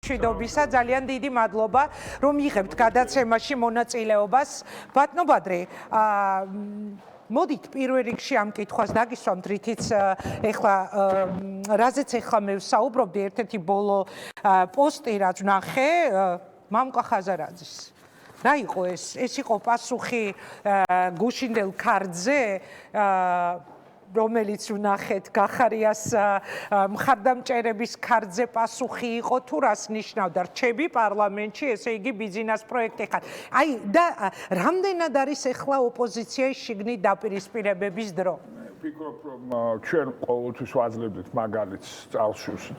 მშვიდობისა. ძალიან დიდი მადლობა, რომ იღებთ გადაცემაში მონაწილეობას. ბატონო ბადრე, მოდით პირველ რიგში ამ კითხვას დაგისვამთ, რითიც ეხლა რაზეც ეხლა მე ვსაუბრობდი, ერთ-ერთი ბოლო პოსტი რაც ვნახე მამკა ხაზარაძის. რა იყო ეს? ეს იყო პასუხი გუშინდელ ქარდზე, რომელიც ვნახეთ გახარიას მხარდამჭერების ქარდზე პასუხი იყო თუ რას ნიშნავდა რჩები პარლამენტში, ესე იგი ბიზნეს პროექტი ხარ. აი და რამდენად არის ახლა ოპოზიციის შიგნით დაპირისპირებების დრო? ვფიქრობ, რომ ჩვენ ყოველთვის ვაძლევდით მაგალითს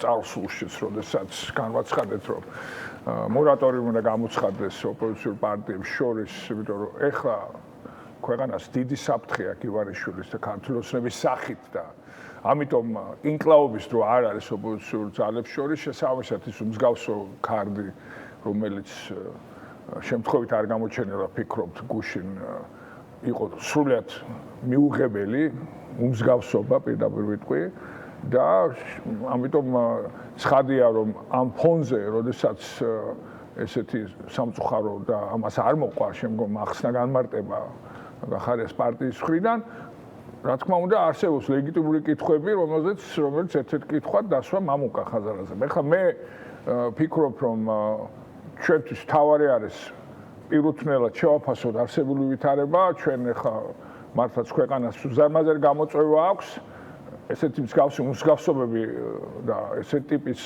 წარსულშიც, როდესაც განვაცხადეთ, რომ მორატორიუმი უნდა გამოცხადდეს ოპოზიციურ პარტიებს შორის, იმიტომ რომ ეხლა ქვეყანას დიდი საფრთხე აქვს ივანიშვილის და ქართული ოცნების სახით და ამიტომ ინკლაობის დრო არ არის ოპოზიციურ ძალებს შორის, შესაბამისად ის მსგავსო ქარდი, რომელიც შემთხვევით არ გამოჩენილა, ფიქრობთ, გუშინ იყო სრულიად მიუღებელი უმსგავსობა, პირდაპირ ვიტყვი და ამიტომ ცხადია, რომ ამ ფონზე, როდესაც ესეთი სამწუხარო და ამას არ მოყვა შემდგომ ახსნა განმარტება გახარიას პარტიის მხრიდან, რა თქმა უნდა, არსებობს ლეგიტიმური კითხვები, რომელიც ერთ-ერთ კითხვად დასვა მამუკა ხაზარაძემ. ეხლა მე ვფიქრობ, რომ ჩვენთვის თავარი არის პირუთვნელად შევაფასოთ არსებული ვითარება, ჩვენ ეხლა მართლაც ქვეყანას უზარმაზარი გამოწვევა აქვს, ესეთი მსგავსობები და ესეთი ტიპის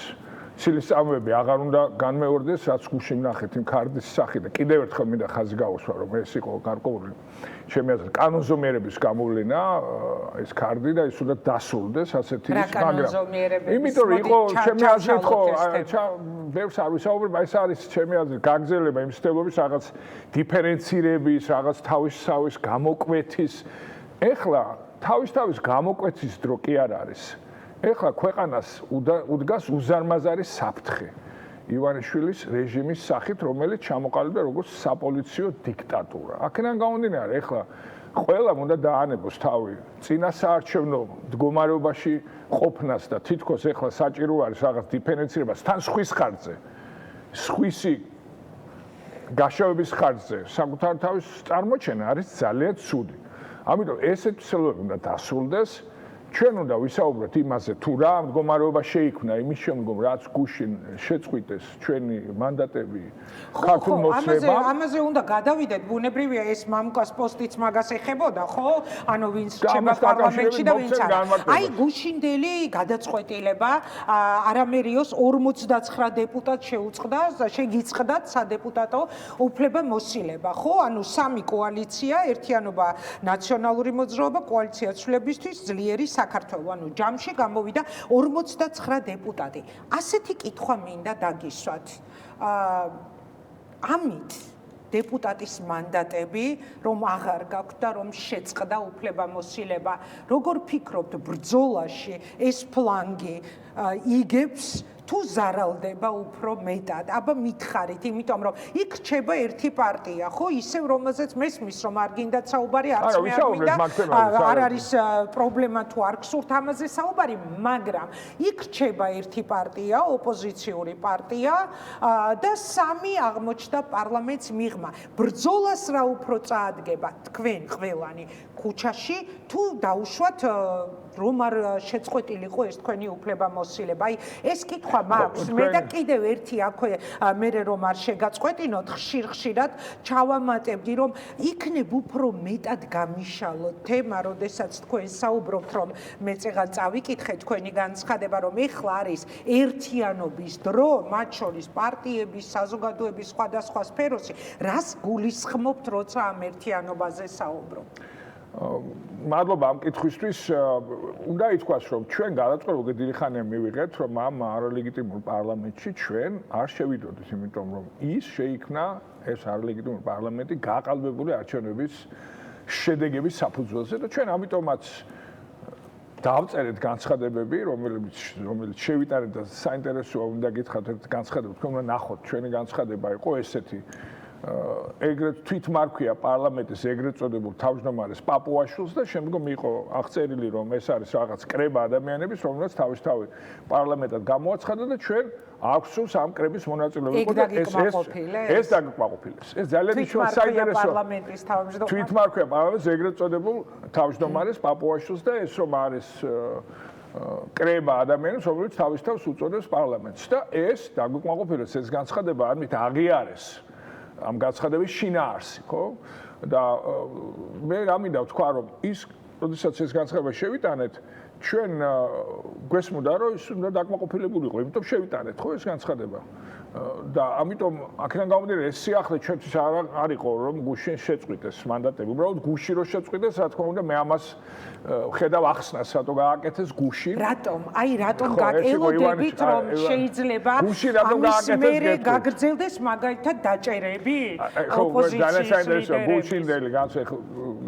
ცილისწამები აღარ უნდა განმეორდეს, რაც გუშინ ვნახეთ იმ ქარდის სახით და კიდევ ერთხელ მინდა ხაზი გავუსვა, რომ ეს იყო გარკვეული ჩემი აზრით კანონზომიერების გამოვლენა ეს ქარდი და ის უნდა დასრულდეს ასეთი ის, მაგრამ იმიტომ რომ იყო ჩემი აზრით ხო ბევრს არ ვისაუბრებ, ეს არის ჩემი აზრით გაგრძელება იმ ცდელობის რაღაც დიფერენცირების, რაღაც თავის გამოკვეთის. ეხლა თავის გამოკვეთის დრო კი არ არის. ეხლა ქვეყანას უდგას უზარმაზარი საფრთხე ივანიშვილის რეჟიმის სახით, რომელიც ჩამოყალიბდა როგორც საპოლიციო დიქტატურა. აქედან გამომდინარე, ეხლა ყველამ უნდა დაანებოს თავი წინა საარჩევნო მდგომარეობაში ყოფნას და თითქოს ეხლა საჭირო არის რაღაც დიფერენცირებას თან სხვის ხარჯზე, სხვისი გაშავების ხარჯზე საკუთარ თავის წარმოჩენა არის ძალიან ცუდი. ამიტომ ესეთ ცდილობები უნდა დასრულდეს. ჩვენ უნდა ვისაუბროთ იმაზე, თუ რა მდგომარეობა შეიქმნა იმის შემდგომ, რაც გუშინ შეწყვიტეს ჩვენი მანდატები ქართულ მოცემამ. ამაზე უნდა გადავიდეთ, ბუნებრივია ეს მამკას პოსტიც მაგას ეხებოდა, ხო? ანუ ვინც რჩება პარლამენტში და ვინც არა. აი გუშინდელი გადაწყვეტილება არამერიოს 59 დეპუტატს შეგიწყდათ სადეპუტატო უფლებამოსილება, ხო? ანუ სამი კოალიცია, ერთიანობა ნაციონალური მოძრაობა, კოალიცია ცვლილებისთვის, ძლიერი საქართველო, ანუ ჯამში გამოვიდა 59 დეპუტატი. ასეთი კითხვა მინდა დაგისვათ. ამით დეპუტატის მანდატები, რომ აღარ გაქვთ და რომ შეწყდა უფლებამოსილება, როგორ ფიქრობთ, ბრძოლაში ეს ფლანგი იგებს თუ ზარალდება უფრო მეტად? აბა მითხარით, იმიტომ რომ იქ რჩება ერთი პარტია, ხო, ისევ რომელზეც მესმის, რომ არ გინდათ საუბარი, არც მე არ მინდა, არ არის პრობლემა თუ არ გსურთ ამაზე საუბარი, მაგრამ იქ რჩება ერთი პარტია, ოპოზიციური პარტია და სამი აღმოჩნდა პარლამენტს მიღმა. ბრძოლას რა უფრო წაადგება თქვენ ყველანი ქუჩაში თუ დაუშვათ რომ არ შეწყვეტილიყო ეს თქვენი უფლებამოსილება. აი ეს კითხვა მაქვს მე და კიდევ ერთი აქვე მე რომ არ შეგაწყვეტინოთ ხშირად ჩავამატებდი რომ იქნებ უფრო მეტად გამიშალოთ თემა, როდესაც თქვენ საუბრობთ რომ მე წეგან წავიკითხე თქვენი განცხადება რომ ეხლა არის ერთიანობის დრო, მათ შორის პარტიების, საზოგადოების სხვადასხვა სფეროში, რას გულისხმობთ როცა ამ ერთიანობაზე საუბრობთ? მადლობა ამ კითხვისთვის. უნდა ითქვას, რომ ჩვენ გადაწყვეტილება დიდი ხანია მივიღეთ, რომ ამ არალეგიტიმურ პარლამენტში ჩვენ არ შევიდოდეთ, იმიტომ რომ ის შეიქმნა ეს არალეგიტიმური პარლამენტი გაყალბებული არჩევნების შედეგების საფუძველზე და ჩვენ ამიტომაც დავწერეთ განცხადებები, რომელიც შევიტანეთ და საინტერესოა უნდა გითხრათ ერთ განცხადებას, თქვენ უნდა ნახოთ ჩვენი განცხადება იყო ესეთი ეგრეთ თვითმარქვია პარლამენტის ეგრეთ წოდებულ თავმჯდომარეს პაპუაშვილს და შემდგომ იყო აღწერილი რომ ეს არის რაღაც კრება ადამიანების რომელსაც თავისთავად პარლამენტად გამოაცხადა და ჩვენ აქვს სულს ამ კრების მონაწილეობა იყო და ეს დაგმაყოფილეს. ეს ძალიან მნიშვნელოვანი საინტერესო პარლამენტის თავმჯდომარე. თვითმარქვია პარლამენტის ეგრეთ წოდებულ თავმჯდომარეს პაპუაშვილს და ეს რომ არის კრება ადამიანებს, რომელიც თავისთავად უწოდებს პარლამენტს და ეს დაგმაყოფილეს ეს განცხადება ამით აღიარეს ამ განცხადების შინაარსი, ხო? და მე რამინდა ვთქვა, რომ ის, როდესაც ეს განცხადება შევიტანეთ, ჩვენ გვესმოდა, რომ ის უნდა დაკმაყოფილებული იყო, იმიტომ შევიტანეთ, ხო, ეს განცხადება. და ამიტომ აქედან გამომდინარე, ეს სიახლე ჩვენთვის არ იყო, რომ გუშინ შეწყვიტეს მანდატები. უბრალოდ გუში რო შეწყვიტეს, რა თქმა უნდა, მე ამას ხედავ ახსნას, რატო გააკეთეს გუში. რატომ? აი, რატომ გაკელოდებით, რომ შეიძლება ამის მერე გაგრძელდეს მაგალითად დაჭერები ოპოზიციის გუშინდელი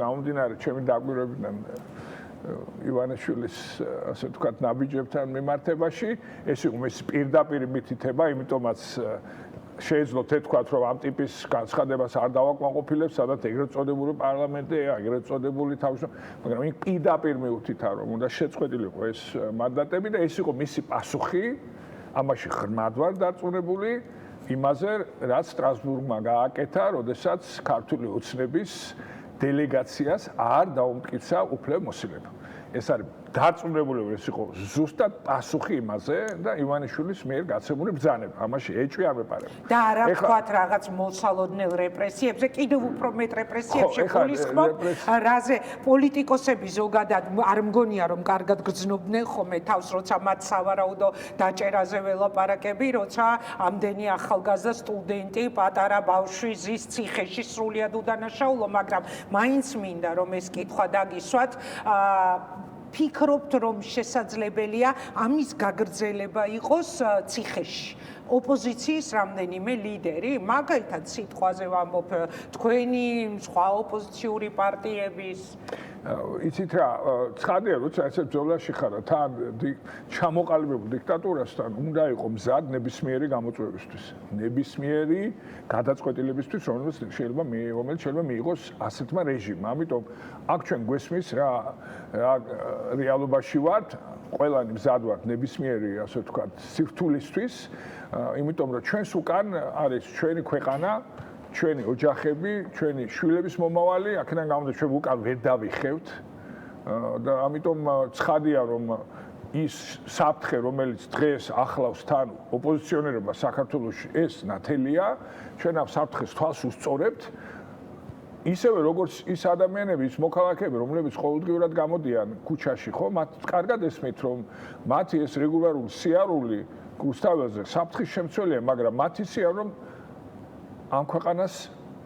გამომდინარე, ჩემი დაკვირვებიდან ივანიშვილის ასე ვთქვათ ნაბიჯებთან მიმართებაში ეს იყო მის პირდაპირ მითითება, იმიტომაც შეეძლო თეთქვათ, რომ ამ ტიპის განცხადებას არ დავაკმაყოფილებს, სადაც ეგრეთ წოდებული პარლამენტი, ეგრეთ წოდებული თავმჯდომარე, მაგრამ იქ პირდაპირ მიუთითა, რომ უნდა შეწყვეტილიყო ეს მანდატები და ეს იყო მისი პასუხი, ამაში ღრმად ვარ დარწმუნებული იმაზე, რაც სტრასბურგმა გააკეთა, როდესაც ქართული ოცნების დელეგაციას არ დაუმტკიცა უფლებამოსილება. ეს არის დარწმუნებული, ეს იყო ზუსტად პასუხი იმაზე და ივანიშვილის მიერ გაცემული ბრძანება. ამაში ეჭვი არ მეპარება. და არა ვთქვათ რაღაც მოსალოდნელ რეპრესიებზე, კიდევ უფრო მეტ რეპრესიებში გულისხმობ, რაზე პოლიტიკოსები ზოგადად არ მგონია რომ კარგად გრძნობდნენ ხოლმე თავს, როცა მათ სავარაუდო დაჭერაზე ველაპარაკები, როცა ამდენი ახალგაზრდა სტუდენტი, პატარა ბავშვი ზის ციხეში სრულიად უდანაშაულო, მაგრამ მაინც მინდა რომ ეს კითხვა დაგისვათ. ფიქრობთ, რომ შესაძლებელია ამის გაგრძელება იყოს ციხეში. ოპოზიციის რამდენიმე ლიდერი, მაგალითად სიტყვაზე ვამბობ, თქვენი სხვა ოპოზიციური პარტიების იცით რა, ცხადია, როცა ესე ბრძოლაში ხარ, თან ჩამოყალიბებულ დიქტატურასთან უნდა იყო მზად ნებისმიერი გამოწვევისთვის, ნებისმიერი გადაწყვეტილებისთვის, რომელიც შეიძლება მიიღოს ასეთმა რეჟიმმა. ამიტომ აქ ჩვენ გვესმის რა რეალობაში ვართ, ყველანი მზად ვართ ნებისმიერი, ასე ვთქვათ, სირთულისთვის, იმიტომ რომ ჩვენს უკან არის ჩვენი ქვეყანა, ჩვენი ოჯახები, ჩვენი შვილების მომავალი, აქედან გამომდინარე ჩვენ უკან ვერ დავიხევთ და ამიტომ ცხადია რომ ის საფრთხე, რომელიც დღეს ახლავს თან ოპოზიციონერობას საქართველოში, ეს ნათელია, ჩვენ ამ საფრთხეს თვალს უსწორებთ. ისევე როგორც ის ადამიანები, ის მოქალაქეები, რომლებიც ყოველდღიურად გამოდიან ქუჩაში, ხო, მათ კარგად ესმით, რომ მათი ეს რეგულარული სიარული გუსტაველზე საფრთხის შემცველია, მაგრამ მათი სიარული ამ ქვეყანას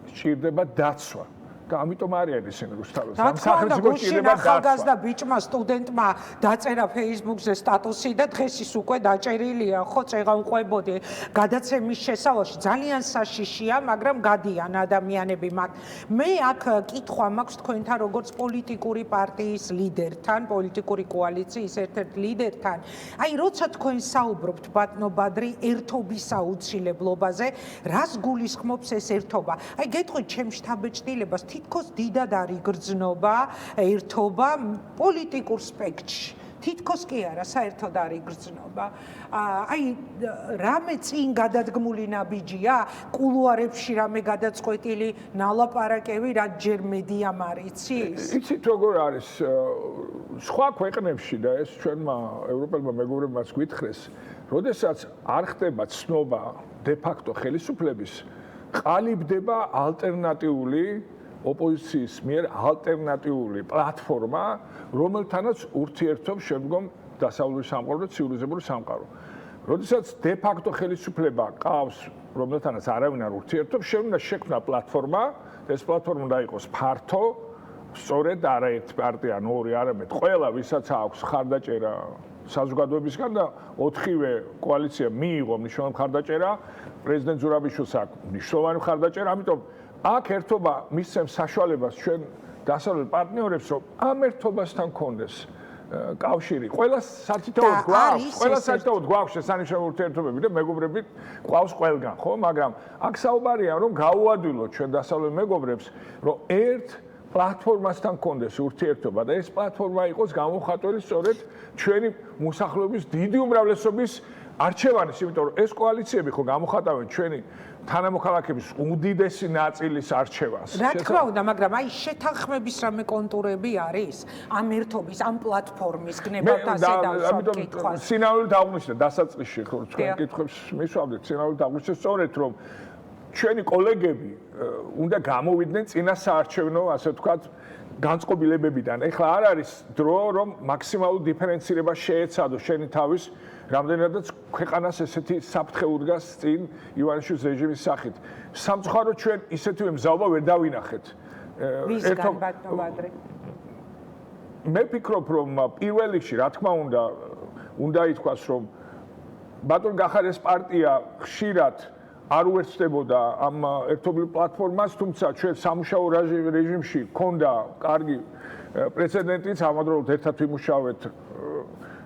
სჭირდება დაცვა და ამიტომ არიან ისინი რუსთაველს. ამ სახელმწიფოს სჭირდება დაცვა. ახალგაზრდა ბიჭმა სტუდენტმა დაწერა Facebook-ზე სტატუსი და დღეს ის უკვე დაჭერილია, ხო, წეღავყვებოდი გადაცემის შესავალში. ძალიან საშიშია, მაგრამ გადიან ადამიანები მათ. მე აქ კითხვა მაქვს თქვენთან, როგორც პოლიტიკური პარტიის ლიდერთან, პოლიტიკური კოალიციის ერთ-ერთ ლიდერთან. აი, როცა თქვენ საუბრობთ ბატონობადრი ერთობის აუცილებლობაზე, რას გულისხმობს ეს ერთობა? აი, გეტყვით ჩემ შთაბეჭდილებას თითქოს დიდად არ იგრძნობა ერთობა პოლიტიკურ სპექტრში. თითქოს კი არა, საერთოდ არ იგრძნობა. აი, რამე წინ გადადგმული ნაბიჯია, კულუარებში რამე გადაწყვეტილი ნალაპარაკები, რაც ჯერ მედიამ არ იცის? იცით როგორ არის სხვა ქვეყნებში და ეს ჩვენმა ევროპელმა მეგობრებმაც გვითხრეს, როდესაც არ ხდება ცნობა დე-ფაქტო ხელისუფლების, ყალიბდება ალტერნატიული ოპოზიციის მიერ ალტერნატიული პლატფორმა, რომელთანაც ურთიერთობს შემდგომ დასავლური სამყარო და ცივილიზებული სამყარო. როდესაც დე-ფაქტო ხელისუფლება ყავს, რომელთანაც არავინ არ ურთიერთობს, შეუძლია შექმნა პლატფორმა, ეს პლატფორმა უნდა იყოს ფართო, სწორედ არაერთი პარტია, ან ორი, არამედ ყველა, ვისაც აქვს ხარდაჭერა საზოგადოებისგან და 4-ვე კოალიცია მიიღო მნიშვნელოვანი ხარდაჭერა, პრეზიდენტ ზურაბიშვილს აქვს მნიშვნელოვანი ხარდაჭერა, ამიტომ აქ ერთობა მისცემს საშუალებას ჩვენ დასავლელ პარტნიორებს, რომ ამ ერთობასთან კონდეს კავშირი. ყველა სათითაოდ გვაქვს, ყველა სათითაოდ გვაქვს შესანიშნავი ურთიერთობები და მეგობრები გვაქვს ყველგან, ხო? მაგრამ აქ საუბარია რომ გაუადვილოთ ჩვენ დასავლელ მეგობრებს, რომ ერთ პლატფორმასთან კონდეს ურთიერთობა და ეს პლატფორმა იყოს გამოხატული სწორედ ჩვენი მოსახლეობის დიდი უმრავლესობის არჩევანის, იმიტომ რომ ეს კოალიციები ხო გამოხატავენ ჩვენი თანამოქალაქეების უდიდესი ნაწილის არჩევანს. რა თქმა უნდა, მაგრამ აი შეთანხმების რამე კონტურები არის ამ ერთობის, ამ პლატფორმის გნებავთაზე დავსვათ კითხვას. სინამდვილედ აღვნიშნეთ დასაწყისში, ხო, თქვენ კითხვებს მისვავდით, სინამდვილედ აღვნიშნეთ სწორედ რომ ჩვენი კოლეგები უნდა გამოვიდნენ წინა საარჩევნო, ასე ვთქვათ, განწყობილებებიდან. ეხლა არ არის დრო, რომ მაქსიმალურ დიფერენცირებას შეეცადოს შენი თავის რამდენადაც ქვეყანას ესეთი საფრთხე უდგას წინ ივანიშვილის რეჟიმის სახით. სამწუხაროდ ჩვენ ისეთივე მზაობა ვერ დავინახეთ. ვისგან ბატონო ბადრე? მე ვფიქრობ, რომ პირველ რიგში, რა თქმა უნდა ითქვას, რომ ბატონ გახარეს პარტია ხშირად არ უერთდებოდა ამ ერთობლივ პლატფორმას, თუმცა ჩვენ სამუშაო რეჟიმში ქონდა კარგი პრეცედენტიც, ამავდროულად ერთად ვიმუშავეთ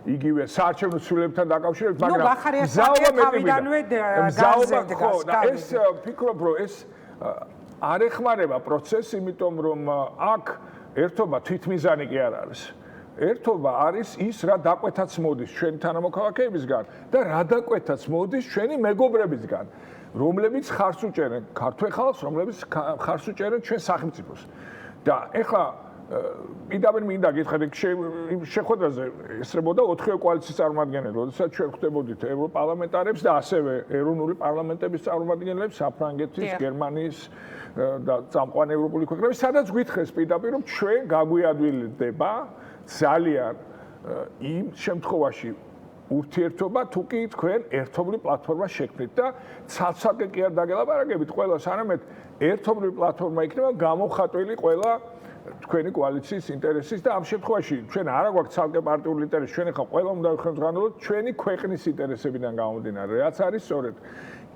იგივე საარჩევნო ცვლილებებთან დაკავშირებით, მაგრამ ზაობა თავიდანვე განზრდგას. ეს ვფიქრობ, რომ ეს არ ეხმარება პროცესს, იმიტომ რომ აქ ერთობა თვითმიზანი კი არ არის. ერთობა არის ის, რა დაკვეთაც მოდის ჩვენი თანამოქალაქეებისგან და რა დაკვეთაც მოდის ჩვენი მეგობრებისგან, რომლებიც ხარს უჭერენ ქართველ ხალხს, რომლებიც ხარს უჭერენ ჩვენ სახელმწიფოს. და ეხლა პირდაპირ მინდა გითხრათ, შეხვედრაზე ესწრებოდა 4 კოალიციის წარმომადგენელი, როდესაც ჩვენ ხვდებოდით ევროპარლამენტარებს და ასევე ეროვნული პარლამენტების წარმომადგენლებს საფრანგეთის, გერმანიის და წამყვანი ევროპული ქვეყნების, სადაც გითხრეს პირდაპირ, რომ ჩვენ გაგვიადვილდება ძალიან იმ შემთხვევაში ურთიერთობა თუ კი თქვენ ერთობლივ პლატფორმას შექმნით და ცალ-ცალკე კი არ დაგელაპარაკებით ყველას, არამედ ერთობლივ პლატფორმა იქნება გამოხატული ყველა თქვენი კოალიციის ინტერესის და ამ შემთხვევაში ჩვენ არა გვაქვს ცალკე პარტიული ინტერესი, ჩვენ ახლა ყველა უნდა ვხელმძღვანელოთ ჩვენი ქვეყნის ინტერესებიდან გამომდინარე, რაც არის სწორედ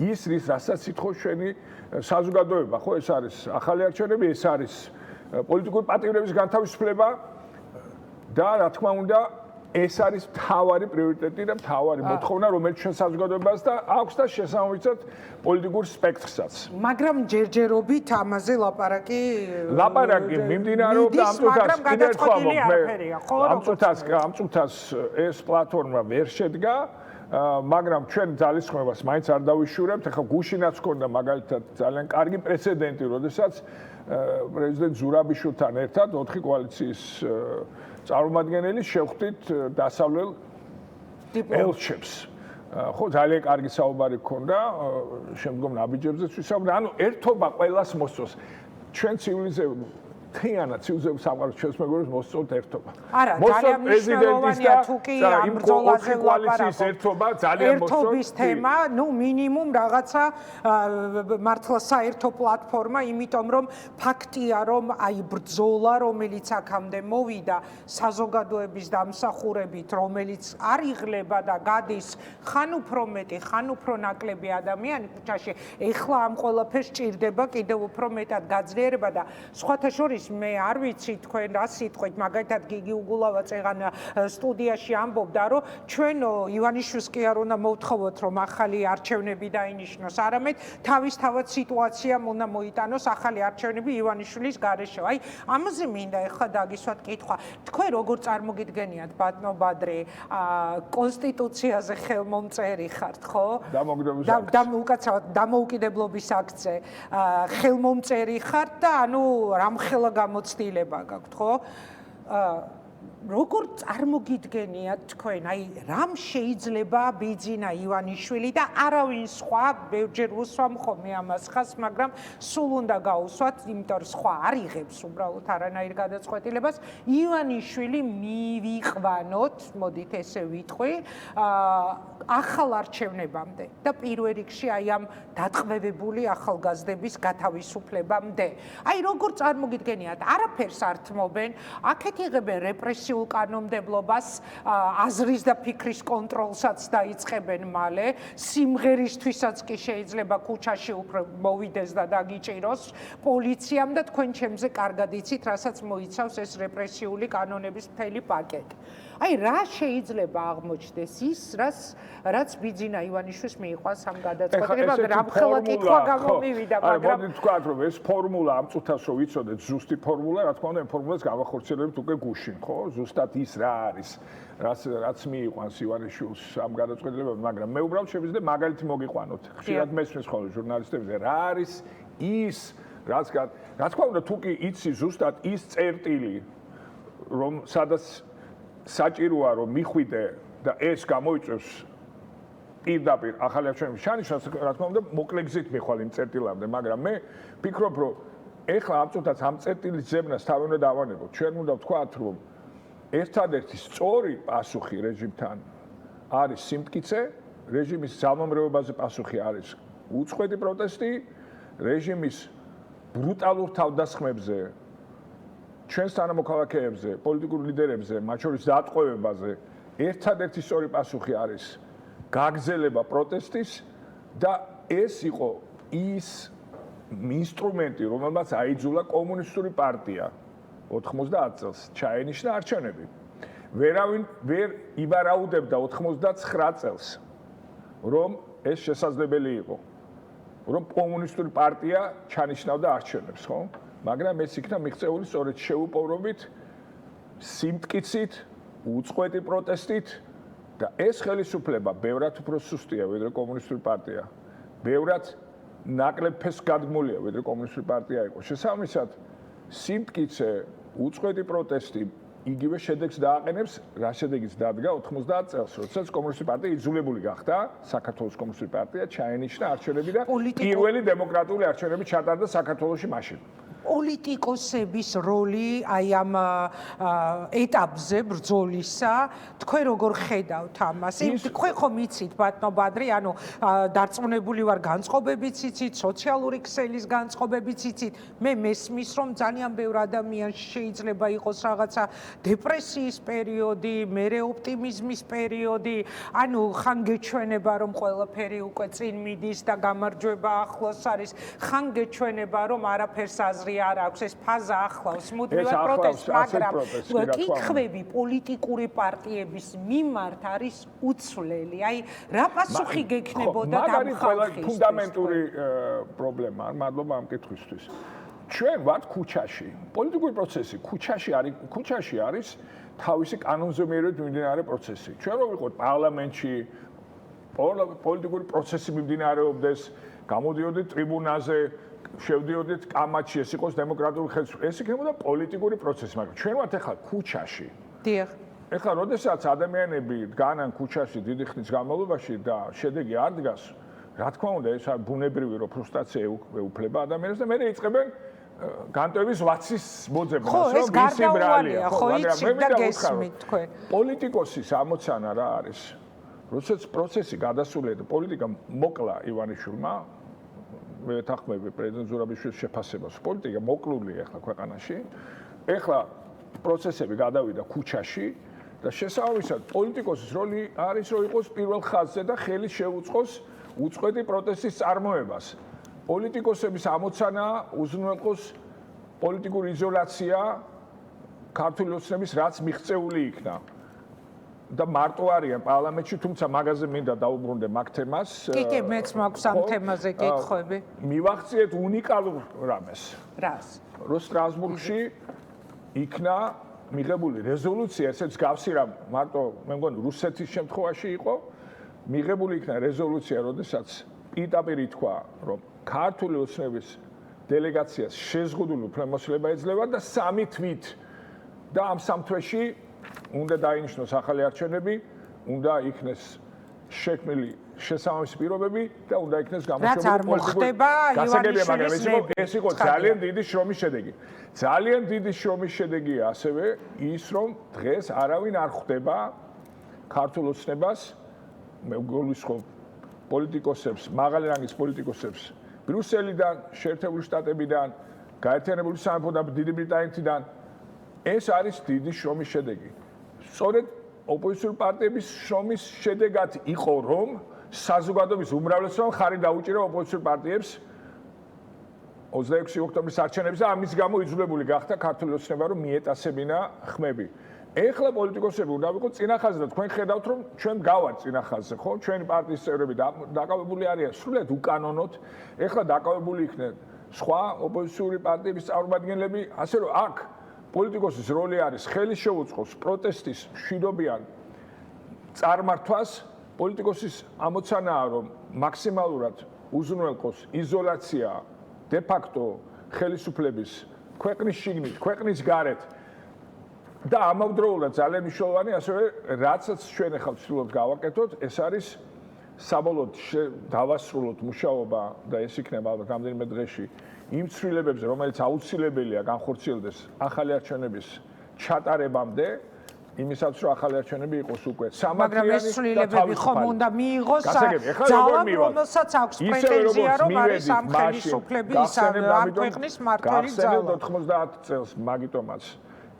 ის, რასაც ითხოვს ჩვენი საზოგადოება, ხო, ეს არის ახალი არჩევნები, ეს არის პოლიტიკური პატივრების განთავისუფლება და რა თქმა უნდა ეს არის მთავარი პრიორიტეტი და მთავარი მოთხოვნა, რომელიც ჩვენ საზოგადოებას და აქვს და შესაბამისად პოლიტიკურ სპექტრსაც. მაგრამ ჯერჯერობით ამაზე ლაპარაკი მიმდინარეობდა ამ წუთას კიდევ ამ წუთას ეს პლატფორმა ვერ შედგა, მაგრამ ჩვენ ძალისხმევას მაინც არ დავიშურებთ. ახლა გუშინაც ჰქონდა მაგალითად ძალიან კარგი პრეცედენტი, როდესაც პრეზიდენტ ზურაბიშვილთან ერთად 4 კოალიციის წარმომადგენელი შევხვდით დასავლელ ელჩებს. ხო, ძალიან კარგი საუბარი ჰქონდა, შემდგომ ნაბიჯებზეც ვისაუბრეთ. ანუ ერთობა ყველას მოსწონს. ჩვენ მთლიანად ცივილიზებულ სამყაროს ჩვენს მეგობრებს მოსწონთ ერთობა. არა, ძალიან მნიშვნელოვანია თუ კი ამ ბრძოლაზე კოალიციის ერთობა ძალიან მოსწონთ. ერთობის თემა, ну მინიმუმ რაღაცა მართლა საერთო პლატფორმა, იმიტომ რომ ფაქტია, რომ აი ბრძოლა, რომელიც აქამდე მოვიდა საზოგადოების დამსახურებით, რომელიც არ იღლება და გადის ხან უფრო მეტი, ხან უფრო ნაკლები ადამიანი ქუჩაში, ეხლა ამ ყველაფერს ჭირდება კიდევ უფრო მეტად გაძლიერება და სხვათა შორის მე არ ვიცი თქვენ რა სიტყვით, მაგალითად გიგი უგულავა წეგან სტუდიაში ამბობდა, რომ ჩვენ ივანიშვილს კი არ უნდა მოვთხოვოთ, რომ ახალი არჩევნები დაინიშნოს, არამედ თავისთავად სიტუაციამ უნდა მოიტანოს ახალი არჩევნები ივანიშვილის გარეშე. აი, ამაზე მინდა ეხლა დაგისვათ კითხვა. თქვენ როგორ წარმოგიდგენიათ ბატონო ბადრე, კონსტიტუციაზე ხელმომწერი ხართ, ხო? უკაცრავად დამოუკიდებლობის აქცე ხელმომწერი ხართ და ანუ რამხელა გამოცდილება გაქვთ, ხო? როგორ წარმოგიდგენიათ თქვენ, აი რამ შეიძლება ბიძინა ივანიშვილი და არავინ სხვა, ბევრჯერ უსვამ ხოლმე ამას ხას, მაგრამ სულ უნდა გაუსვათ, იმიტომ რომ სხვა არ იღებს უბრალოდ არანაირ გადაწყვეტილებას, ივანიშვილი მივიყვანოთ, მოდით ესე ვიტყვი, ახალ არჩევნებამდე და პირველ რიგში აი ამ დატყვევებული ახალგაზრდების გათავისუფლებამდე. აი როგორ წარმოგიდგენიათ, არაფერს არ თმობენ, აქეთ იღებენ რეპრესიულ რეპრესიულ კანონმდებლობას, აზრის და ფიქრის კონტროლსაც დაიწყებენ მალე, სიმღერისთვისაც კი შეიძლება ქუჩაში უფრო მოვიდეს და დაგიჭიროს პოლიციამ და თქვენ ჩემზე კარგად იცით, რასაც მოიცავს ეს რეპრესიული კანონების მთელი პაკეტი. აი რა შეიძლება აღმოჩნდეს ის, რაც ბიძინა ივანიშვილს მიიყვანს ამ გადაწყვეტილება, რამხელა კითხვა გამომივიდა, მაგრამ მოდი თქვათ, რომ ეს ფორმულა ამ წუთას რო ვიცოდეთ, ზუსტი ფორმულა, რა თქმა უნდა, ამ ფორმულას გავახორციელებთ უკვე გუშინ, ხო? ზუსტად ის რა არის, რაც მიიყვანს ივანიშვილს ამ გადაწყვეტილებამ, მაგრამ მე უბრალოდ შემიძლია მაგალითი მოგიყვანოთ. ხშირად მესმის ხოლმე ჟურნალისტებზე, რა არის ის, რა თქმა უნდა, თუ კი იცი ზუსტად ის წერტილი, რომ სადაც საჭიროა რომ მიხვიდე და ეს გამოიწვევს პირდაპირ ახალი არჩევნების ჩანიშნას, რა თქმა უნდა, მოკლე გზით მიხვალ იმ წერტილამდე, მაგრამ მე ვფიქრობ, რომ ეხლა ამ წუთას ამ წერტილის ძებნას თავი უნდა დავანებოთ. ჩვენ უნდა ვთქვათ, რომ ერთადერთი სწორი პასუხი რეჟიმთან არის სიმტკიცე, რეჟიმის ძალმომრევებაზე პასუხი არის უწყვეტი პროტესტი, რეჟიმის ბრუტალურ თავდასხმებზე ჩვენს თანამოქალაქეებზე, პოლიტიკურ ლიდერებზე, მათ შორის დაატყვევებაზე ერთადერთი სწორი პასუხი არის გაგრძელება პროტესტის და ეს იყო ის ინსტრუმენტი, რომელმაც აიძულა კომუნისტური პარტია 90 წელს ჩაენიშნა არჩევნები. ვერავინ ვერ იბარაუდებდა 99 წელს, რომ ეს შესაძლებელი იყო, რომ კომუნისტური პარტია ჩანიშნავდა არჩევნებს, ხო? მაგრამ ეს იქნა მიღწეული სწორედ შეუპოვრობით, სიმტკიცით, უწყვეტი პროტესტით და ეს ხელისუფლება ბევრად უფრო სუსტია, ვიდრე კომუნისტური პარტია. ბევრად ნაკლებ ფესს გადმულია, ვიდრე კომუნისტური პარტია იყო. შესაბამისად, სიმტკიცე, უწყვეტი პროტესტი იგივე შედეგს დააყენებს, რა შედეგიც დადგა 90 წელს, როდესაც კომუნისტური პარტია იძულებული გახდა, საქართველოს კომუნისტური პარტია ჩაენიშნა არჩევნები და პირველი დემოკრატიული არჩევნები ჩატარდა საქართველოში მაშინ. პოლიტიკოსების როლი აი ამ ეტაპზე ბრძოლისა, თქვენ როგორ ხედავთ ამას? თქვენ ხომ იცით, ბატონო ბადრი, ანუ დარწმუნებული ვარ განწყობებიც იცით, სოციალური ქსელის განწყობებიც იცით. მე მესმის, რომ ძალიან ბევრ ადამიანში შეიძლება იყოს რაღაცა დეპრესიის პერიოდი, მერე ოპტიმიზმის პერიოდი, ანუ ხან გეჩვენება, რომ ყველაფერი უკვე წინ მიდის და გამარჯვება ახლოს არის, ხან გეჩვენება, რომ არაფერს აზრი არ აქვს, ეს ფაზა ახლავს მუდმივად პროტესტს, მაგრამ კითხვები პოლიტიკური პარტიების მიმართ არის უცვლელი. აი, რა პასუხი გექნებოდა ამ ხალხის? ფუნდამენტური პრობლემა, მადლობა ამ კითხვისთვის. ჩვენ ვართ ქუჩაში. პოლიტიკური პროცესი ქუჩაში არის თავისი კანონზომიერებით მიმდინარე პროცესი. ჩვენ რო ვიყოთ პარლამენტში, პოლიტიკური პროცესი მიმდინარეობდეს, გამოდიოდით ტრიბუნაზე, შევდიოდით კამათში, ეს იყოს დემოკრატიული ხელისუფლება. ეს იქნებოდა პოლიტიკური პროცესი, მაგრამ ჩვენ ვართ ახლა ქუჩაში. დიახ. ეხლა როდესაც ადამიანები დგანან ქუჩაში დიდი ხნის განმავლობაში და შედეგი არ დგას, რა თქმა უნდა, ეს ბუნებრივი რო ფრუსტრაცია ეუფლება ადამიანებს და მე იწყებენ განტოების ვაცის მოძებნას, რომ ის იმრალია, ხო, იცით და გესმით თქვენ. პოლიტიკოსის ამოცანა რა არის? როდესაც პროცესი გადასულია და პოლიტიკა მოკლა ივანიშვილმა, მე ვეთანხმები პრეზიდენტ ზურაბიშვილის შეფასებას. პოლიტიკა მოკლულია ახლა ქვეყანაში. ეხლა პროცესები გადავიდა ქუჩაში და შესაბამისად პოლიტიკოსის როლი არის, რომ იყოს პირველ ხაზზე და ხელი შეუწყოს უწყვეტი პროტესტის წარმოებას. პოლიტიკოსების ამოცანა უზრუნველყოს პოლიტიკური იზოლაცია ქართული ოცნების, რაც მიღწეული იქნა. და მარტო არიან პარლამენტში, თუმცა მაგაზე მინდა დაუბრუნდე მაგ თემას. კი, მეც მაქვს ამ თემაზე კითხვები. მივახციეთ უნიკალურ რამეს. რას? რომ სტრასბურგში იქნა მიღებული რეზოლუცია, ესეც გავსი რა მარტო მე მგონი რუსეთის შემთხვევაში იყო, მიღებული იქნა რეზოლუცია, როდესაც პირდაპირ ითქვა, რომ ქართული ოცნების დელეგაციას შეზღუდული უფლებამოსილება ეძლევა და 3 თვით და ამ 3 თვეში უნდა დაინიშნოს ახალი არჩევნები, უნდა იქნეს შექმნილი შესაბამისი პირობები და უნდა იქნეს გამოშვებული პოლიტიკური გასაგებია, ეს იყო ძალიან დიდი შრომის შედეგი. ძალიან დიდი შრომის შედეგია ასევე ის, რომ დღეს არავინ არ ხვდება ქართულ ოცნებას, მე გულისხმობ პოლიტიკოსებს, მაღალი რანგის პოლიტიკოსებს ბრიუსელიდან, შეერთებული შტატებიდან, გაერთიანებული სამეფო და დიდი ბრიტანეთიდან ეს არის დიდი შრომის შედეგი. სწორედ ოპოზიციური პარტიების შრომის შედეგად იყო, რომ საზოგადოების უმრავლესობამ ხარი დაუჭირა ოპოზიციურ პარტიებს 26 ოქტომბრის არჩევნებზე და ამის გამო იძულებული გახდა ქართული ოცნება რომ მიეტასებინა ხმები. ეხლა პოლიტიკოსები უნდა ვიყოთ წინახაზე და თქვენ ხედავთ რომ ჩვენ გავართ წინახაზე, ხო? ჩვენი პარტიის წევრები დაკავებული არიან სრულად უკანონოდ. ეხლა დაკავებული იქნენ სხვა ოპოზიციური პარტიების წარმომადგენლები, ასე რომ აქ პოლიტიკოსის როლი არის ხელი შეუწყოს პროტესტის მშვიდობიან წარმართვას. პოლიტიკოსის ამოცანაა რომ მაქსიმალურად უზრუნველყოს იზოლაცია de facto ხელისუფლების ქვეყნის შიგნით, ქვეყნის გარეთ და ამავდროულად ძალიან მნიშვნელოვანი ასევე რაცაც ჩვენ ახლა ვცდილობთ გავაკეთოთ, ეს არის საბოლოოდ დავასრულოთ მუშაობა და ეს იქნება ალბათ რამდენიმე დღეში იმ ცვლილებებზე, რომელიც აუცილებელია განხორციელდეს ახალი არჩევნების ჩატარებამდე, იმისაც რომ ახალი არჩევნები იყოს უკვე მაგრამ ეს ცვლილებები ხომ უნდა მიიღოს ძალამ, რომელსაც აქვს პრეტენზია, რომ არის ამ ხელისუფლების ამ ქვეყნის მმართველი ძალა. 90 წელს მაგიტომაც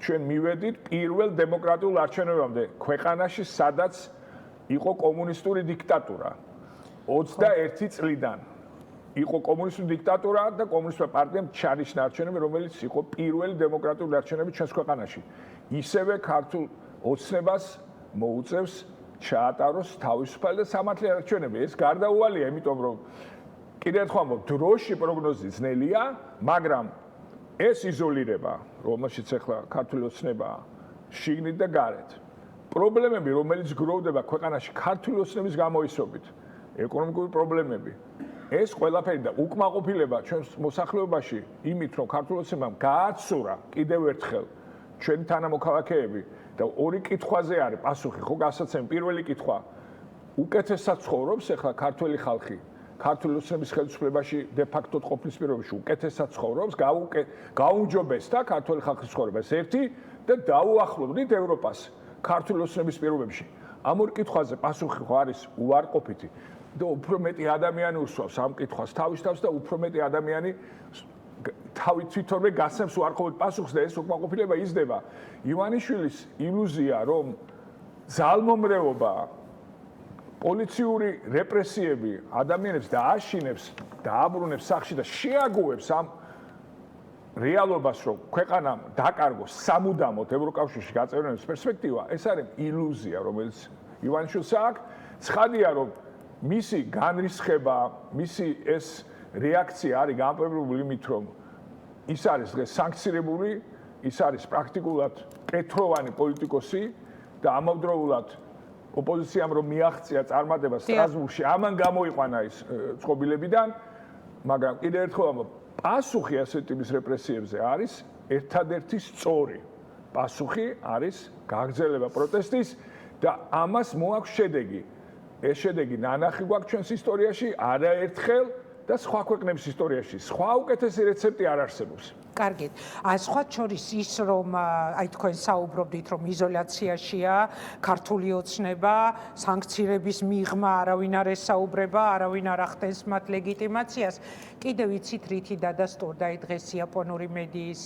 ჩვენ მივედით პირველ დემოკრატიულ არჩევნებამდე ქვეყანაში, სადაც იყო კომუნისტური დიქტატურა 21 წლიდან. იყო კომუნისტური დიქტატურა და კომუნისტური პარტიამ ჩანიშნა არჩევნები, რომელიც იყო პირველი დემოკრატიული არჩევნები ჩვენს ქვეყანაში. ისევე ქართულ ოცნებას მოუწევს ჩაატაროს თავისუფალი და სამართლიანი არჩევნები. ეს გარდაუვალია, იმიტომ რომ კიდევ ერთხელ ამბობ, დროში პროგნოზი ძნელია, მაგრამ ეს იზოლირება, რომელშიც ახლა ქართული ოცნება შიგნით და გარეთ. პრობლემები, რომელიც გროვდება ქვეყანაში ქართული ოცნების გამოისობით, ეკონომიკური პრობლემები, ეს ყველაფერი და უკმაყოფილება ჩვენს მოსახლეობაში იმით, რომ ქართული ოცნებამ გააცურა კიდევ ერთხელ ჩვენი თანამოქალაქეები და ორი კითხვაზე არის პასუხი, ხო, გასაცემი. პირველი კითხვა, უკეთესად ცხოვრობს ახლა ქართველი ხალხი ქართული ოცნების ხელისუფლებაში de facto ყოფნის პირობებში უკეთესად ცხოვრობს, გაუმჯობესდა ქართული ხალხის ცხოვრება. ეს ერთი და დაუახლოვდით ევროპას ქართული ოცნების პირობებში. ამ ორ კითხვაზე პასუხი ხო არის უარყოფითი და უფრო მეტი ადამიანი უსვავს ამ კითხვას თავის თავს და უფრო მეტი ადამიანი თავი თვითონვე გასცემს უარყოფით პასუხს და ეს უკმაყოფილება იზრდება. ივანიშვილის ილუზია, რომ ძალმომრევობა, პოლიციური რეპრესიები ადამიანებს დააშინებს, დააბრუნებს სახლში და შეაგუებს ამ რეალობას, რომ ქვეყანამ დაკარგოს სამუდამოდ ევროკავშირში გაწევრიანების პერსპექტივა, ეს არის ილუზია, რომელიც ივანიშვილს აქვს. ცხადია, რომ მისი განრისხება, მისი ეს რეაქცია არის განპირობებული იმით, რომ ის არის დღეს სანქცირებული, ის არის პრაქტიკულად კეთროვანი პოლიტიკოსი და ამავდროულად ოპოზიციამ რომ მიაღწია წარმატება სტრასბურგში, ამან გამოიყვანა ის წყობილებიდან, მაგრამ კიდევ ერთხელ ამბობ, პასუხი ასეთ ტიპის რეპრესიებზე არის ერთადერთი სწორი. პასუხი არის გაგრძელება პროტესტის და ამას მოაქვს შედეგი. ეს შედეგი ნანახი გვაქვს ჩვენს ისტორიაში, არაერთხელ და სხვა ქვეყნების ისტორიაში. სხვა უკეთესი რეცეპტი არ არსებობს. კარგით. სხვა შორის ის რომ აი თქვენ საუბრობდით რომ იზოლაციაშია ქართული ოცნება, სანქციების მიღმა არავინ არ ესაუბრება, არავინ არ ახდენს მათ ლეგიტიმაციას. კიდევ ვიცით რითი დადასტურდა დღეს იაპონური მედიის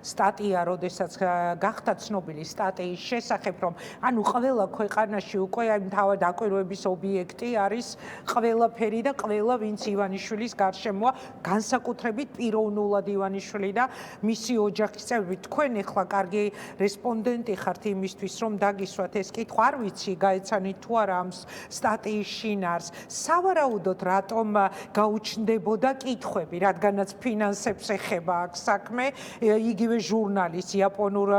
სტატია, როდესაც გახდა ცნობილი სტატიის შესახებ, რომ ანუ ყველა ქვეყანაში უკვე აი თავად დაკვირვების ობიექტი არის ყველაფერი და ყველა ვინც ივანიშვილის გარშემოა, განსაკუთრებით პიროვნულად ივანიშვილი და მისი ოჯახის წევრები. თქვენ ახლა კარგი რესპონდენტი ხართ იმისთვის, რომ დაგისვათ ეს კითხვა. არ ვიცი, გაეცანით თუ არა ამ სტატიის შინაარს. სავარაუდოდ რატომ გაუჩნდებოდა კითხვები, რადგანაც ფინანსებს ეხება აქ საქმე, იგივე ჟურნალის იაპონურ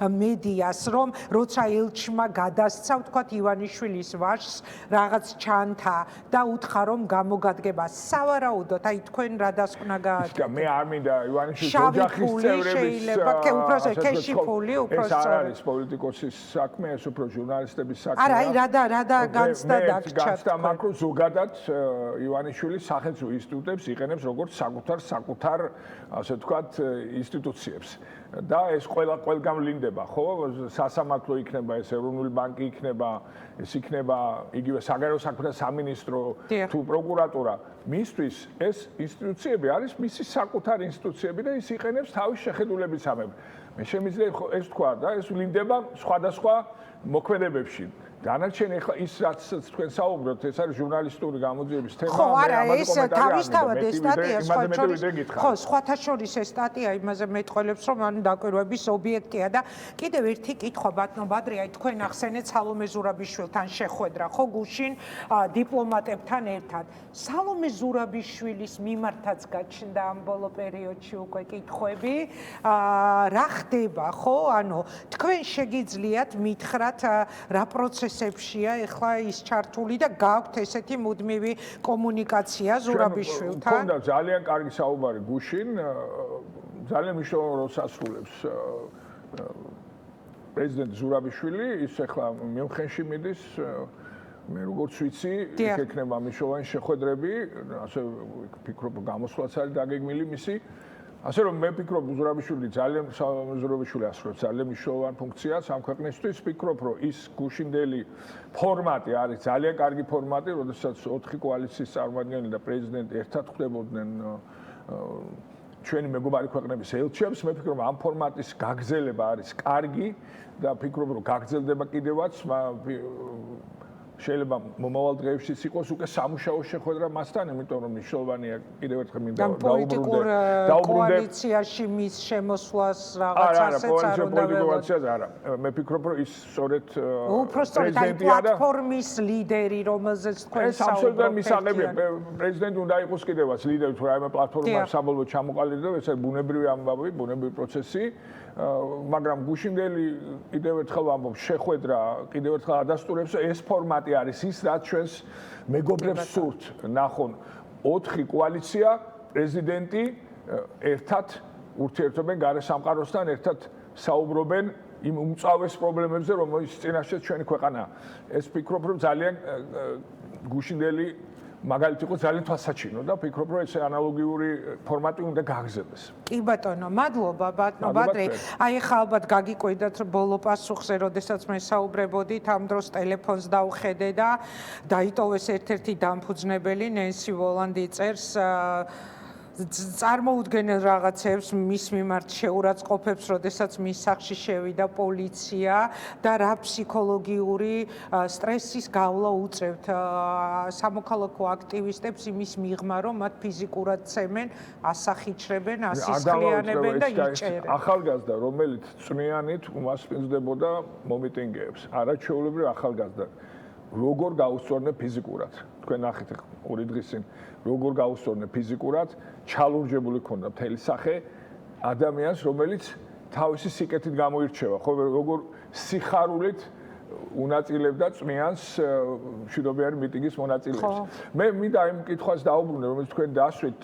მედიას, რომ როცა ელჩმა გადასცა, ვთქვათ, ივანიშვილის ვაჟს რაღაც ჩანთა და უთხრა, რომ გამოგადგება. სავარაუდოდ, აი თქვენ რა დასკვნა გააკეთეთ? მე არ მინდა ივანიშვილის ოჯახის წევრების ეს არ არის პოლიტიკოსის საქმე, ეს უფრო ჟურნალისტების საქმეა. არა, აი რა განცდა დაგჭირდა. განცდა მაგრო ზოგადად ივანიშვილი სახელმწიფო ინსტიტუტებს იყენებს როგორც საკუთარ ასე ვთქვათ ინსტიტუციებს. და ეს ყველგან ვლინდება, ხო? სასამართლო იქნება, ეს ეროვნული ბანკი იქნება, ეს იქნება იგივე საგარეო საქმეთა სამინისტრო თუ პროკურატურა. მისთვის ეს ინსტიტუციები არის მისი საკუთარი ინსტიტუციები და ის იყენებს თავის შეხედულებისამებრ. მე შემიძლია ეს თქვა და ეს ვლინდება სხვადასხვა მოქმედებებში. დანარჩენი ახლა ის რაც თქვენ საუბრობთ, ეს არის ჟურნალისტური გამოძიების თემა. ხო, არა, ეს თავისთავად ეს სტატია ხო, სხვათა შორის ეს სტატია იმაზე მეტყველებს, რომ ანუ დაკვირვების ობიექტია და კიდევ ერთი კითხვა ბატონო ბადრია, თქვენ ახსენეთ სალომე ზურაბიშვილთან შეხვედრა, ხო, გუშინ დიპლომატებთან ერთად. სალომე ზურაბიშვილის მიმართაც გაჩნდა ამ ბოლო პერიოდში უკვე კითხვები. რა ხდება, ხო? ანუ თქვენ შეგიძლიათ მითხრათ რა პროცესებშია ეხლა ის ჩართული და გაქვთ ესეთი მუდმივი კომუნიკაცია ზურაბიშვილთან? მქონდა ძალიან კარგი საუბარი გუშინ, ძალიან მნიშვნელოვან როლს ასრულებს პრეზიდენტ ზურაბიშვილი, ის ეხლა მიუნხენში მიდის, მე როგორც ვიცი, იქ ექნება მნიშვნელოვანი შეხვედრები, ასე ვფიქრობ, გამოსვლაც არის დაგეგმილი მისი. ასე რომ მე ვფიქრობ, ზურაბიშვილი ასრულებს ძალიან მნიშვნელოვან ფუნქციას ამ ქვეყნისთვის. ვფიქრობ, რომ ის გუშინდელი ფორმატი არის ძალიან კარგი ფორმატი, როდესაც 4 კოალიციის წარმომადგენელი და პრეზიდენტი ერთად ხვდებოდნენ ჩვენი მეგობარი ქვეყნების ელჩებს. მე ვფიქრობ, ამ ფორმატის გაგრძელება არის კარგი და ვფიქრობ, რომ გაგრძელდება კიდევაც. შეიძლება მომავალ დღეებშიც იყოს უკვე სამუშაო შეხვედრა მასთან, იმიტომ რომ მნიშვნელოვანია კიდევ ერთხელ მინდა დაუბრუნდე კოალიციაში მის შემოსვლას რაღაცასაც არ უნდა ველოდოთ. არა, მე ვფიქრობ, რომ ის სწორედ უпростორად აი პლატფორმის ლიდერი, რომელზეც თქვენ საუბრობთ. ეს აბსოლუტურად მისაღებია. პრეზიდენტი უნდა იყოს კიდევაც ლიდერი, თუ რაიმე პლატფორმა საბოლოოდ ჩამოყალიბდა, ეს არის ბუნებრივი ამბავი, ბუნებრივი პროცესი. მაგრამ გუშინდელი კიდევ ერთხელ ვამბობ, შეხვედრა კიდევ ერთხელ ადასტურებს, ეს ფორმატი არის ის, რაც ჩვენს მეგობრებს სურთ ნახონ 4 კოალიცია, პრეზიდენტი ერთად ურთიერთობენ გარე სამყაროსთან, ერთად საუბრობენ იმ უმწავეს პრობლემებზე, რომელიც წინაშე ჩვენი ქვეყანაა. ეს ვფიქრობ, რომ ძალიან გუშინდელი მაგალითად იყო ძალიან თვალსაჩინო და ვფიქრობ, რომ ეს ანალოგიური ფორმატი უნდა გაგრძელდეს. კი ბატონო, მადლობა ბატონო ბადრე. აი ხა ალბათ გაგიკვირდათ ბოლო პასუხზე, როდესაც მე საუბრებოდით, ამ დროს ტელეფონს დავხედე და დაიტოვეს ერთ-ერთი დამფუძნებელი ნენსი ვოლანდი წერს წარმოუდგენელ რაღაცებს მის მიმართ შეურაცხყოფებს, როდესაც მის სახლში შევიდა პოლიცია და რა ფსიქოლოგიური სტრესის გავლა უწევთ სამოქალაქო აქტივისტებს იმის მიღმა, რომ მათ ფიზიკურად ცემენ, ასახიჩრებენ, ასისხლიანებენ და იჭერენ. ახალგაზრდა, რომელიც წვნიანით უმასპინძლებოდა მომიტინგეებს, არაჩვეულებრივ ახალგაზრდა, როგორ გაუსწორნე ფიზიკურად. თქვენ ნახეთ ორი დღის წინ, როგორ გაუსწორნე ფიზიკურად, ჩალურჯებული ქონდა მთელი სახე ადამიანს, რომელიც თავისი სიკეთით გამოირჩევა, ხო, როგორ სიხარულით უნაწილებდა წმიანს მშვიდობიანი მიტინგის მონაწილეებს. მე მინდა იმ კითხვას დაუბრუნდე, რომელიც თქვენ დასვით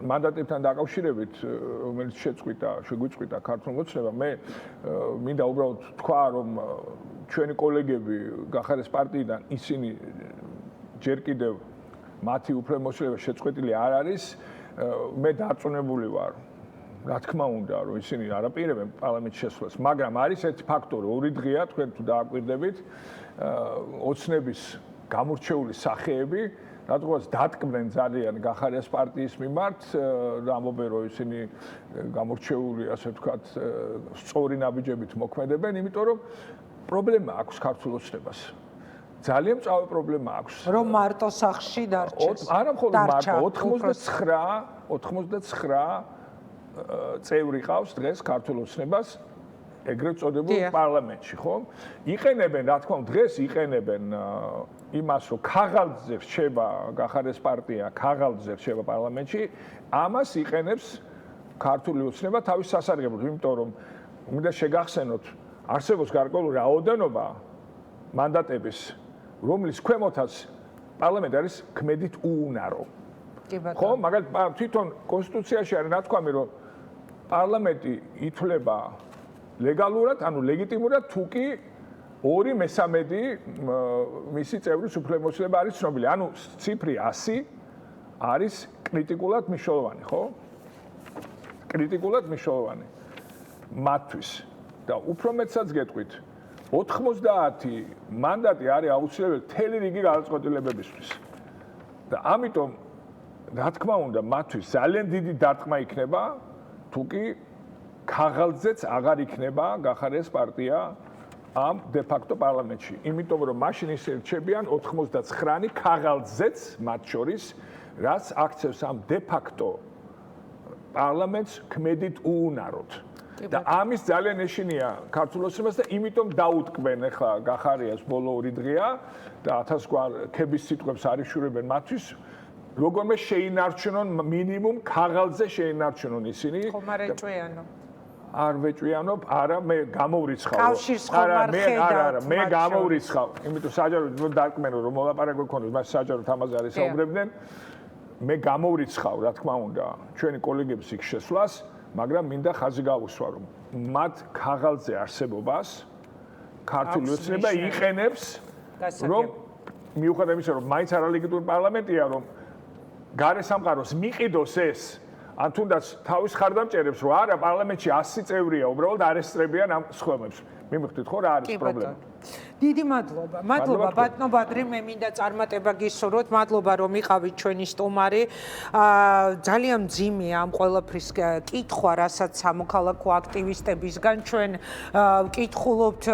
მანდატებთან დაკავშირებით, რომელიც შეგვიწყვიტა ქართულ მოცნებამ. მე მინდა უბრალოდ თქვა, რომ ჩვენი კოლეგები გახარეს პარტიიდან, ისინი ჯერ კიდევ მათი უფლებამოსილება შეწყვეტილი არ არის. მე დარწმუნებული ვარ, რა თქმა უნდა, რომ ისინი არაპირებენ პარლამენტში შესვლას, მაგრამ არის ერთი ფაქტორი, 2 დღეა თქვენ თუ დააკვირდებით, ოცნების გამორჩეული სახეები, რადგანაც დატკბნენ ძალიან გახარიას პარტიის მიმართ და ამბობენ, რომ ისინი გამორჩეული, ასე ვთქვათ, სწორი ნაბიჯებით მოქმედებენ, იმიტომ რომ პრობლემა აქვს ქართულ ოცნებას. ძალიან მწვავე პრობლემა აქვს. რომ მარტო სახში დარჩეს. არა მხოლოდ მარტო, 99 წევრი ყავს დღეს ქართულ ოცნებას ეგრეთ წოდებულ პარლამენტში, ხო? იყენებენ, რა თქმა უნდა, დღეს იყენებენ იმას, რომ ქაღალდზე რჩება გახარეს პარტია, ქაღალდზე რჩება პარლამენტში, ამას იყენებს ქართული ოცნება თავის სასარგებლოდ, იმიტომ რომ უნდა შეგახსენოთ, არსებობს გარკვეული რაოდენობა მანდატების, რომლის ქვემოთაც პარლამენტი არის ქმედით უუნარო. ხო, მაგალითად, თვითონ კონსტიტუციაში არის ნათქვამი, რომ პარლამენტი ითვლება ლეგალურად, ანუ ლეგიტიმურად, თუ კი 2/3 მისი წევრის უფლებამოსილება არის ცნობილი. ანუ ციფრი 100 არის კრიტიკულად მნიშვნელოვანი, ხო? კრიტიკულად მნიშვნელოვანი მათთვის. და უფრო მეტსაც გეტყვით, 90 მანდატი არის აუცილებელი მთელი რიგი გადაწყვეტილებებისთვის. და ამიტომ რა თქმა უნდა, მათთვის ძალიან დიდი დარტყმა იქნება, თუ კი ქაღალდზეც აღარ იქნება გახარეს პარტია ამ დე ფაქტო პარლამენტში. იმიტომ რომ მაშინ ისე რჩებიან 99 ქაღალდზეც მათ შორის, რაც აქცევს ამ დე ფაქტო პარლამენტს ქმედით უუნაროდ. და ამის ძალიან ეშინია ქართულოსებას და იმიტომ დაუტკბენ ახლა გახარიას ბოლო 2 დღეა და 1000 გვარ ქების სიტყვებს არიშურებენ მათთვის. როგორმე შეინარჩუნონ მინიმუმ ქაღალდზე შეინარჩუნონ ისინი. ხომ არ ეჭვიანო? არ ვეჭვიანობ, არა, მე გამოვრიცხავ. კავშირს ხომ არ ხედავთ? მე გამოვრიცხავ, იმიტომ საჯაროდ რომ დარკმენო რომ მოლაპარაკება გქონდეს, მას საჯაროდ ამაზე არის საუბრებდნენ. მე გამოვრიცხავ, რა თქმა უნდა, ჩვენი კოლეგების იქ შესვლას, მაგრამ მინდა ხაზი გავუსვა, რომ მათ ქაღალდზე არსებობას ქართული ოცნება იყენებს, რომ მიუხედავად იმისა, რომ მაინც არალეგიტიმური პარლამენტია, რომ გარე სამყაროს მიყიდოს ეს ან თუნდაც თავის ხარდამჭერებს რომ არა პარლამენტში 100 წევრია უბრალოდ არესტრებიან ამ სხვებებს მიმხვდით ხო რა არის პრობლემა დიდი მადლობა მადლობა ბატონო ბადრი მე მინდა წარმატება გისურვოთ მადლობა რომ იყავით ჩვენი სტუმარი ძალიან მძიმეა ამ ყველაფრის კითხვა რასაც სამოქალაქო აქტივისტებისგან ჩვენ ვკითხულობთ